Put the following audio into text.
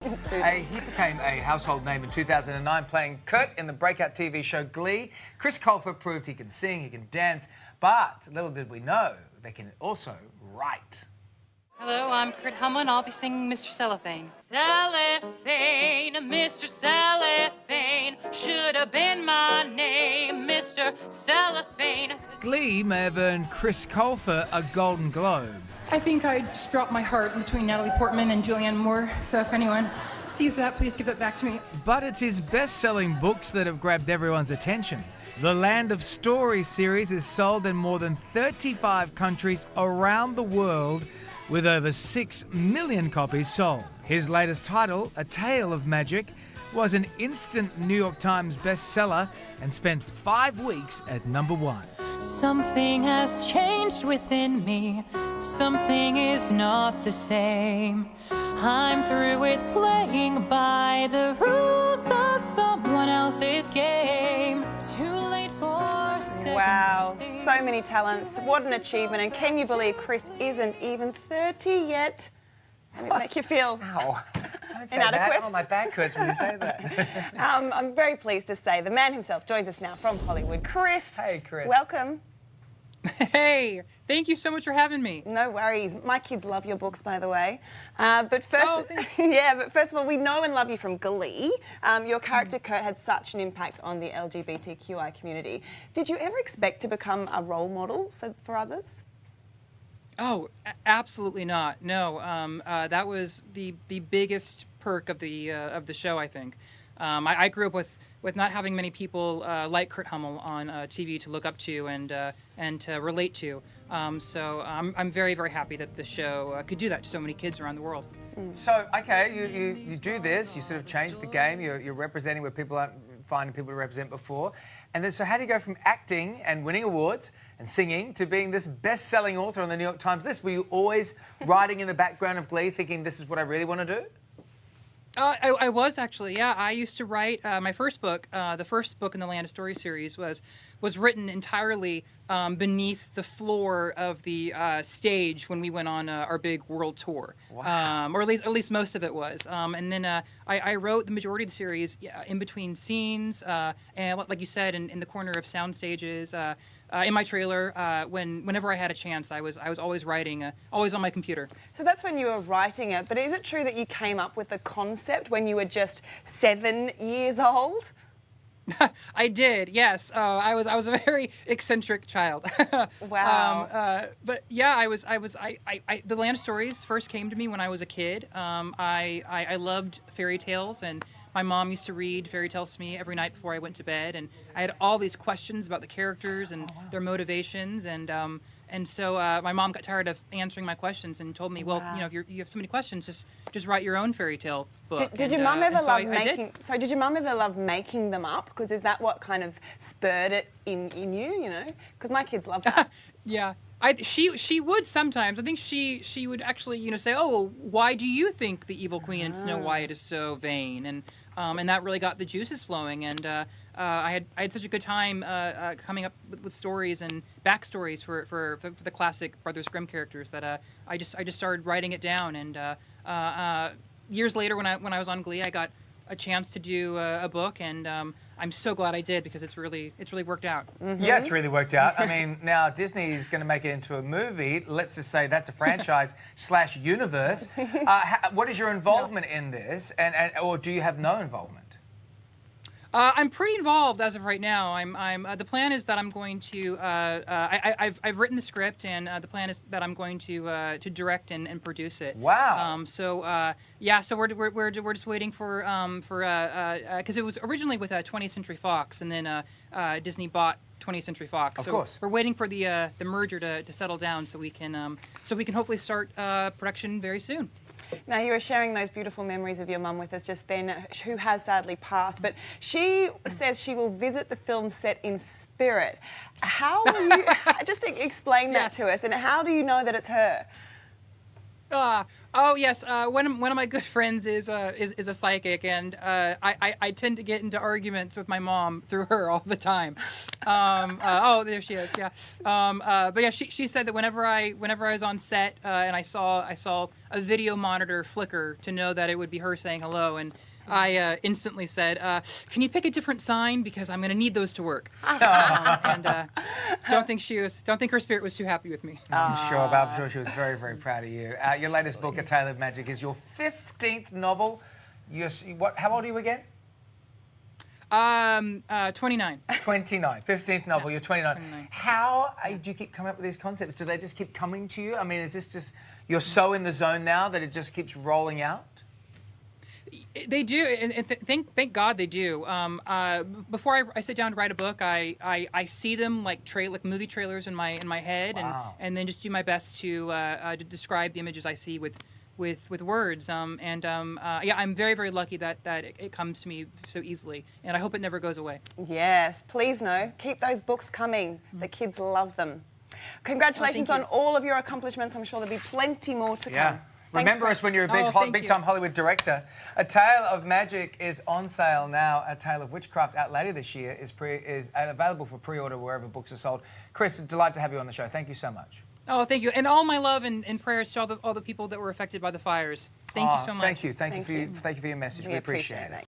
He became a household name in 2009, playing Kurt in the breakout TV show Glee. Chris Colfer proved he can sing, he can dance, but little did we know, they can also write. Hello, I'm Kurt Hummel, and I'll be singing Mr. Cellophane. Cellophane, Mr. Cellophane, should have been my name, Mr. Cellophane. Glee may have earned Chris Colfer a Golden Globe. I think I just dropped my heart between Natalie Portman and Julianne Moore, so if anyone sees that, please give it back to me. But it's his best-selling books that have grabbed everyone's attention. The Land of Stories series is sold in more than 35 countries around the world, with over 6 million copies sold. His latest title, A Tale of Magic, was an instant New York Times bestseller and spent 5 weeks at #1. Something has changed within me. Something is not the same. I'm through with playing by the rules of someone else's game. Too late for second Wow, guessing. so many talents. What an achievement. And can you believe Chris isn't even 30 yet? Can it make you feel Ow. Don't say inadequate? that. Oh, my back hurts when you say that. I'm very pleased to say the man himself joins us now from Hollywood. Chris. Hey, Chris. Welcome. Hey, thank you so much for having me. No worries. My kids love your books, by the way. But first, Oh, thanks. yeah. But first of all, we know and love you from Glee. Your character Kurt had such an impact on the LGBTQI community. Did you ever expect to become a role model for others? Oh, absolutely not. No, that was the biggest perk of the show, I think. I grew up with not having many people like Kurt Hummel on TV to look up to and to relate to. So I'm very, very happy that the show could do that to so many kids around the world. So, okay, you do this, you sort of change the game, you're representing where people aren't finding people to represent before. And then, so how do you go from acting and winning awards and singing to being this best-selling author on the New York Times list? Were you always writing in the background of Glee thinking this is what I really want to do? I was actually, yeah. I used to write my first book. The first book in the Land of Stories series was written entirely beneath the floor of the stage when we went on our big world tour. Wow. Or at least most of it was. And then I wrote the majority of the series in between scenes, and like you said, in the corner of sound stages. In my trailer, whenever I had a chance, I was always writing, always on my computer. So that's when you were writing it. But is it true that you came up with the concept when you were just 7 years old? I did, yes. I was a very eccentric child. Wow. But yeah, the Land of Stories first came to me when I was a kid. I loved fairy tales, and my mom used to read fairy tales to me every night before I went to bed. And I had all these questions about the characters and their motivations, and so my mom got tired of answering my questions and told me, well, Wow. you know, if you have so many questions, just write your own fairy tale book. Did your mum ever love I making? did. Sorry, did your mum ever love making them up? Because is that what kind of spurred it in you? You know, because my kids love that. Yeah. She would sometimes. I think she would actually, say, "Oh, well, why do you think the evil queen in Snow White is so vain?" And that really got the juices flowing. And I had such a good time coming up with stories and backstories for the classic Brothers Grimm characters that I just started writing it down. And years later, when I was on Glee, I got a chance to do a book, and I'm so glad I did, because it's really worked out. Mm-hmm. Yeah, it's really worked out. I mean, now Disney's going to make it into a movie. Let's just say that's a franchise / universe. What is your involvement in this, or do you have no involvement? I'm pretty involved as of right now. The plan is that I'm going to. I've written the script, and the plan is that I'm going to direct and produce it. Wow. So we're just waiting for because it was originally with 20th Century Fox, and then Disney bought 20th Century Fox. Of So course. we're waiting for the merger to settle down, so we can hopefully start production very soon. Now, you were sharing those beautiful memories of your mum with us just then, who has sadly passed, but she says she will visit the film set in spirit. How will you, just explain that Yes. to us, and how do you know that it's her? Oh yes, one of my good friends is a psychic, and I tend to get into arguments with my mom through her all the time. Oh, there she is. Yeah. But yeah, she said that whenever I was on set and I saw a video monitor flicker to know that it would be her saying hello, and I instantly said, "Can you pick a different sign because I'm going to need those to work." And don't think her spirit was too happy with me. I'm sure she was very, very proud of you. Your latest book, A Tale of Magic, is your 15th novel. How old are you again? 29. 29. 15th novel, you're 29. 29. How do you keep coming up with these concepts? Do they just keep coming to you? I mean, is this just, you're so in the zone now that it just keeps rolling out? They do, and thank God they do. Before I sit down to write a book, I see them like movie trailers in my head, Wow. and then just do my best to describe the images I see with words. Yeah, I'm very, very lucky that it comes to me so easily, and I hope it never goes away. Yes, please no. Keep those books coming. The kids love them. Congratulations on all of your accomplishments. I'm sure there'll be plenty more to come. Thanks, Remember us when you're a thank big you. time Hollywood director. A Tale of Magic is on sale now. A Tale of Witchcraft out later this year is available for pre-order wherever books are sold. Chris, a delight to have you on the show. Thank you so much. Oh, thank you, and all my love and prayers to all the people that were affected by the fires. Thank you so much. Thank you for your message. We appreciate it.